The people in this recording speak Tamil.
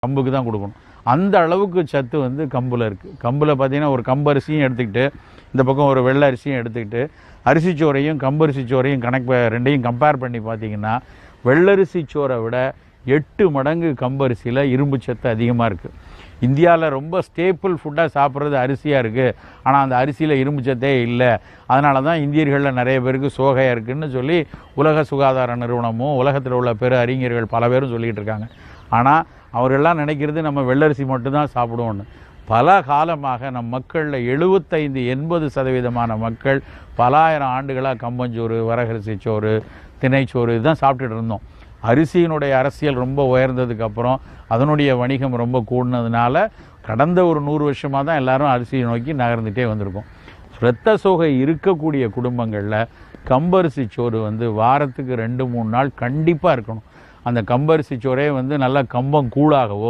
கம்புக்கு தான் கொடுக்கணும். அந்த அளவுக்கு சத்து வந்து கம்பில் இருக்குது. கம்பில் பார்த்திங்கன்னா ஒரு கம்பரிசியும் எடுத்துக்கிட்டு இந்த பக்கம் ஒரு வெள்ளை அரிசியும் எடுத்துக்கிட்டு அரிசிச்சோரையும் கம்பரிசி சோறையும் ரெண்டையும் கம்பேர் பண்ணி பார்த்திங்கன்னா வெள்ளரிசி சோறை விட 8 மடங்கு கம்பரிசியில் இரும்பு சத்து அதிகமாக இருக்குது. இந்தியாவில் ரொம்ப ஸ்டேப்பிள் ஃபுட்டாக சாப்பிட்றது அரிசியாக இருக்குது. ஆனால் அந்த அரிசியில் இரும்பு சத்தே இல்லை. அதனால தான் இந்தியர்களில் நிறைய பேருக்கு சோகையாக இருக்குதுன்னு சொல்லி உலக சுகாதார நிறுவனமும் உலகத்தில் உள்ள பெரு அறிஞர்கள் பல பேரும் சொல்லிகிட்டு இருக்காங்க. ஆனால் அவர்களெல்லாம் நினைக்கிறது நம்ம வெள்ளரிசி மட்டும்தான் சாப்பிடுவோன்னு. பல காலமாக நம் மக்களில் 75-80% மக்கள் பல ஆயிரம் ஆண்டுகளாக கம்பஞ்சோறு, வரகரிசி சோறு, திணைச்சோறு இதுதான் சாப்பிட்டுட்டு இருந்தோம். அரிசியினுடைய அரசியல் ரொம்ப உயர்ந்ததுக்கப்புறம் அதனுடைய வணிகம் ரொம்ப கூடினதுனால கடந்த ஒரு 100 வருஷமாக தான் எல்லாரும் அரிசியை நோக்கி நகர்ந்துகிட்டே வந்திருக்கோம். இரத்த சோகை இருக்கக்கூடிய குடும்பங்களில் கம்பரிசி சோறு வந்து வாரத்துக்கு 2-3 நாள் கண்டிப்பாக இருக்கணும். அந்த கம்பரிசி சோறே வந்து நல்லா கம்பம் கூழாகவோ